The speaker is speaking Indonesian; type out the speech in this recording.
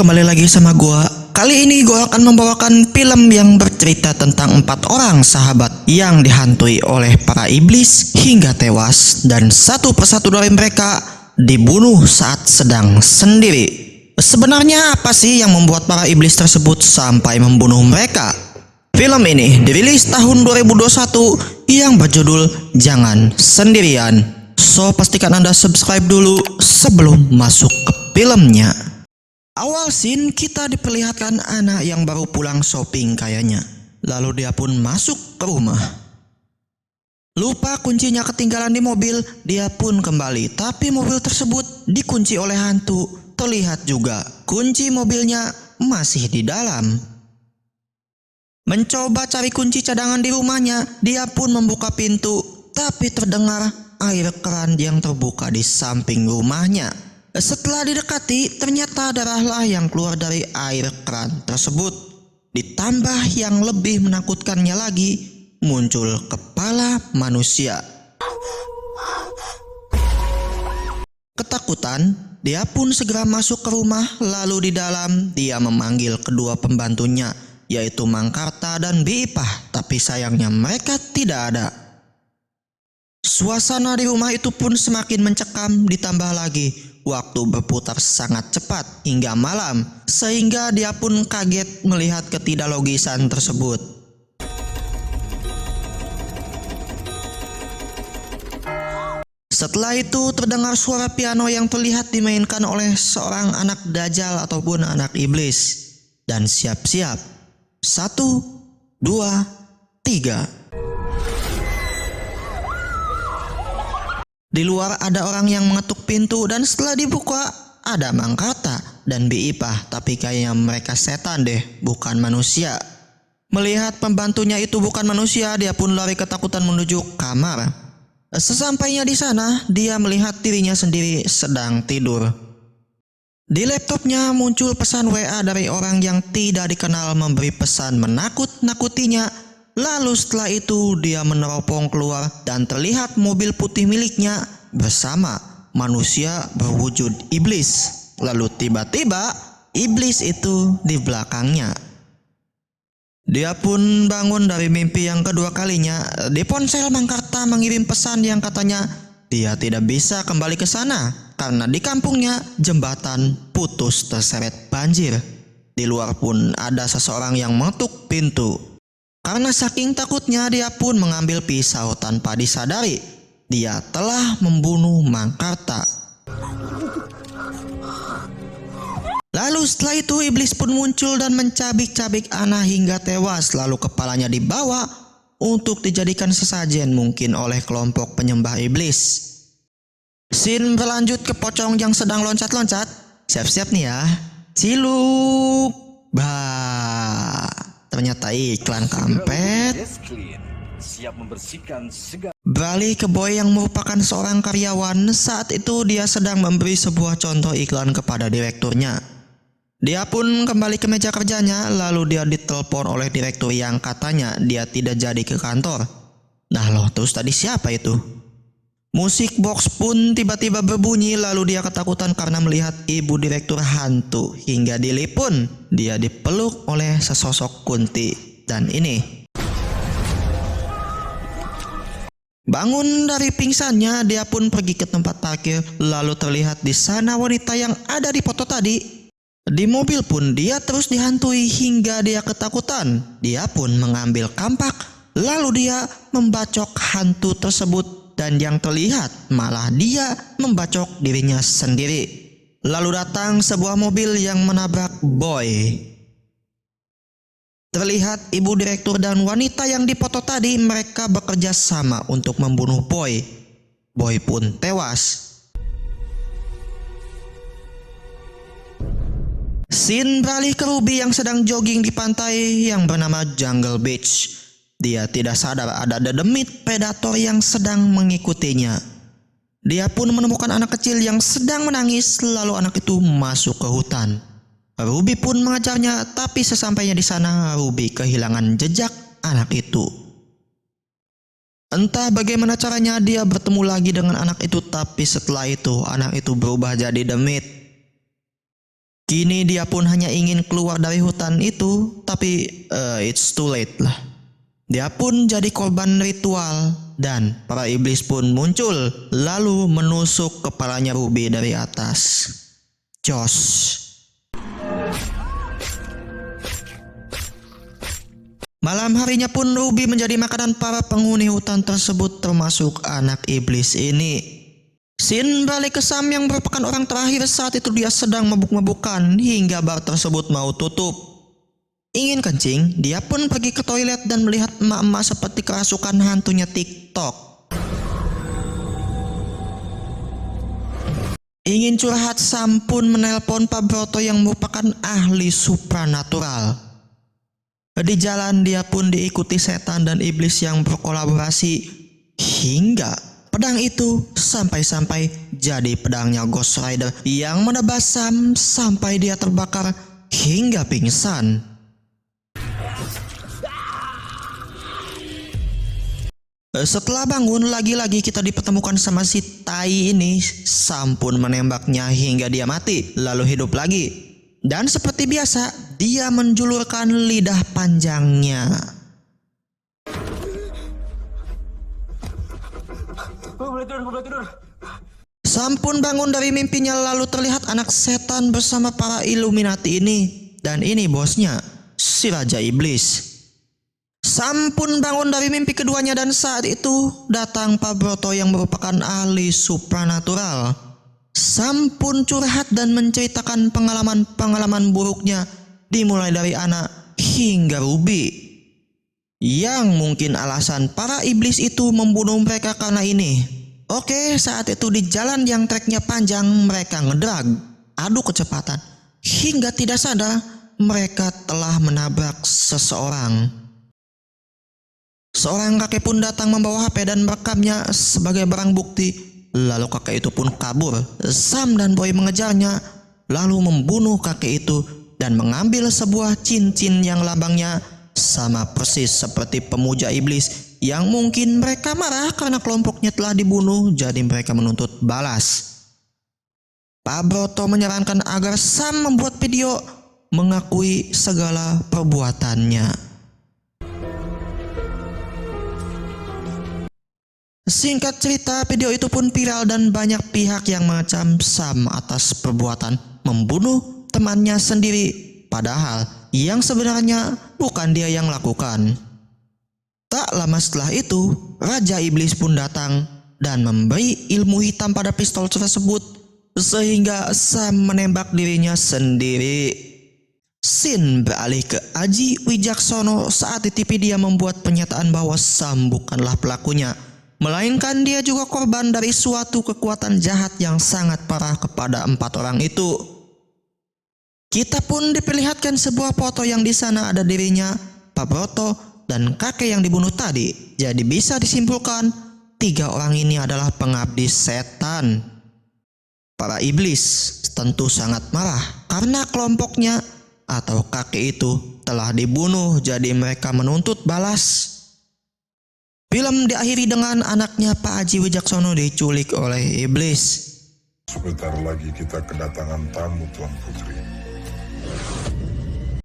kembali lagi sama gua. Kali ini gua akan membawakan film yang bercerita tentang 4 orang sahabat yang dihantui oleh para iblis hingga tewas, dan satu persatu dari mereka dibunuh saat sedang sendiri. Sebenarnya apa sih yang membuat para iblis tersebut sampai membunuh mereka? Film ini dirilis tahun 2021 yang berjudul Jangan Sendirian. So pastikan Anda subscribe dulu sebelum masuk ke filmnya. Awal scene kita diperlihatkan anak yang baru pulang shopping kayaknya. Lalu dia pun masuk ke rumah. Lupa kuncinya ketinggalan di mobil, dia pun kembali. Tapi mobil tersebut dikunci oleh hantu. Terlihat juga kunci mobilnya masih di dalam. Mencoba cari kunci cadangan di rumahnya, dia pun membuka pintu. Tapi terdengar air keran yang terbuka di samping rumahnya. Setelah didekati, ternyata darahlah yang keluar dari air keran tersebut. Ditambah yang lebih menakutkannya lagi, muncul kepala manusia. Ketakutan, dia pun segera masuk ke rumah. Lalu di dalam dia memanggil kedua pembantunya, yaitu Mang Karta dan Bi Ipah. Tapi sayangnya mereka tidak ada. Suasana di rumah itu pun semakin mencekam, ditambah lagi waktu berputar sangat cepat hingga malam, sehingga dia pun kaget melihat ketidaklogisan tersebut. Setelah itu terdengar suara piano yang terlihat dimainkan oleh seorang anak dajjal ataupun anak iblis. Dan siap-siap. 1, 2, 3. Di luar ada orang yang mengetuk pintu, dan setelah dibuka ada Mang Karta dan Bi Ipah, tapi kayaknya mereka setan deh, bukan manusia. Melihat pembantunya itu bukan manusia, dia pun lari ketakutan menuju kamar. Sesampainya di sana, dia melihat dirinya sendiri sedang tidur. Di laptopnya muncul pesan WA dari orang yang tidak dikenal memberi pesan menakut-nakutinya. Lalu setelah itu dia meneropong keluar dan terlihat mobil putih miliknya bersama manusia berwujud iblis. Lalu tiba-tiba iblis itu di belakangnya. Dia pun bangun dari mimpi yang kedua kalinya. Di ponsel Mang Karta mengirim pesan yang katanya dia tidak bisa kembali ke sana karena di kampungnya jembatan putus terseret banjir. Di luar pun ada seseorang yang mengetuk pintu. Karena saking takutnya, dia pun mengambil pisau tanpa disadari. Dia telah membunuh Mang Karta. Lalu setelah itu iblis pun muncul dan mencabik-cabik Ana hingga tewas. Lalu kepalanya dibawa untuk dijadikan sesajen mungkin oleh kelompok penyembah iblis. Scene berlanjut ke pocong yang sedang loncat-loncat. Siap-siap nih ya. Ciluk. Bah. Ternyata iklan kampret. Beralih ke Boy yang merupakan seorang karyawan. Saat itu dia sedang memberi sebuah contoh iklan kepada direkturnya. Dia pun kembali ke meja kerjanya. Lalu dia ditelepon oleh direktur yang katanya dia tidak jadi ke kantor. Nah loh, terus tadi siapa itu? Musik box pun tiba-tiba berbunyi. Lalu dia ketakutan karena melihat ibu direktur hantu. Hingga dilipun dia dipeluk oleh sesosok kunti. Dan ini, bangun dari pingsannya, dia pun pergi ke tempat parkir. Lalu terlihat di sana wanita yang ada di foto tadi. Di mobil pun dia terus dihantui hingga dia ketakutan. Dia pun mengambil kampak. Lalu dia membacok hantu tersebut. Dan yang terlihat malah dia membacok dirinya sendiri. Lalu datang sebuah mobil yang menabrak Boy. Terlihat ibu direktur dan wanita yang dipoto tadi mereka bekerja sama untuk membunuh Boy. Boy pun tewas. Scene beralih ke Ruby yang sedang jogging di pantai yang bernama Jungle Beach. Dia tidak sadar ada dedemit predator yang sedang mengikutinya. Dia pun menemukan anak kecil yang sedang menangis, lalu anak itu masuk ke hutan. Ruby pun mengejarnya, tapi sesampainya di sana Ruby kehilangan jejak anak itu. Entah bagaimana caranya dia bertemu lagi dengan anak itu, tapi setelah itu anak itu berubah jadi demit. Kini dia pun hanya ingin keluar dari hutan itu, tapi it's too late lah. Dia pun jadi korban ritual dan para iblis pun muncul lalu menusuk kepalanya Ruby dari atas. Jos. Malam harinya pun Ruby menjadi makanan para penghuni hutan tersebut termasuk anak iblis ini. Sin balik ke Sam yang merupakan orang terakhir saat itu dia sedang mabuk-mabukan hingga bar tersebut mau tutup. Ingin kencing, dia pun pergi ke toilet dan melihat emak-emak seperti kerasukan hantunya TikTok. Ingin curhat, Sam pun menelpon Pak Broto yang merupakan ahli supranatural. Di jalan dia pun diikuti setan dan iblis yang berkolaborasi hingga pedang itu sampai-sampai jadi pedangnya Ghost Rider yang menebas Sam sampai dia terbakar hingga pingsan. Setelah bangun, lagi-lagi kita dipertemukan sama si tai ini. Sam pun menembaknya hingga dia mati, lalu hidup lagi. Dan seperti biasa, dia menjulurkan lidah panjangnya. Sam pun bangun dari mimpinya lalu terlihat anak setan bersama para Illuminati ini. Dan ini bosnya, si Raja Iblis. Sam pun bangun dari mimpi keduanya dan saat itu datang Pak Broto yang merupakan ahli supranatural. Sam pun curhat dan menceritakan pengalaman-pengalaman buruknya dimulai dari anak hingga Ruby. Yang mungkin alasan para iblis itu membunuh mereka karena ini. Oke, saat itu di jalan yang treknya panjang mereka ngedrag, adu kecepatan. Hingga tidak sadar mereka telah menabrak seseorang. Seorang kakek pun datang membawa HP dan merekamnya sebagai barang bukti. Lalu kakek itu pun kabur. Sam dan Boy mengejarnya lalu membunuh kakek itu dan mengambil sebuah cincin yang lambangnya sama persis seperti pemuja iblis yang mungkin mereka marah karena kelompoknya telah dibunuh, jadi mereka menuntut balas. Pak Broto menyarankan agar Sam membuat video mengakui segala perbuatannya. Singkat cerita, video itu pun viral dan banyak pihak yang mengecam Sam atas perbuatan membunuh temannya sendiri, padahal yang sebenarnya bukan dia yang lakukan. Tak lama setelah itu, Raja Iblis pun datang dan memberi ilmu hitam pada pistol tersebut sehingga Sam menembak dirinya sendiri. Sin beralih ke Aji Wijaksono saat di TV dia membuat pernyataan bahwa Sam bukanlah pelakunya, melainkan dia juga korban dari suatu kekuatan jahat yang sangat parah kepada 4 orang itu. Kita pun diperlihatkan sebuah foto yang di sana ada dirinya, Pak Broto, dan kakek yang dibunuh tadi. Jadi bisa disimpulkan 3 orang ini adalah pengabdi setan. Para iblis tentu sangat marah karena kelompoknya atau kakek itu telah dibunuh, jadi mereka menuntut balas. Film diakhiri dengan anaknya Pak Aji Wijaksono diculik oleh iblis. Sebentar lagi kita kedatangan tamu, Tuan Putri.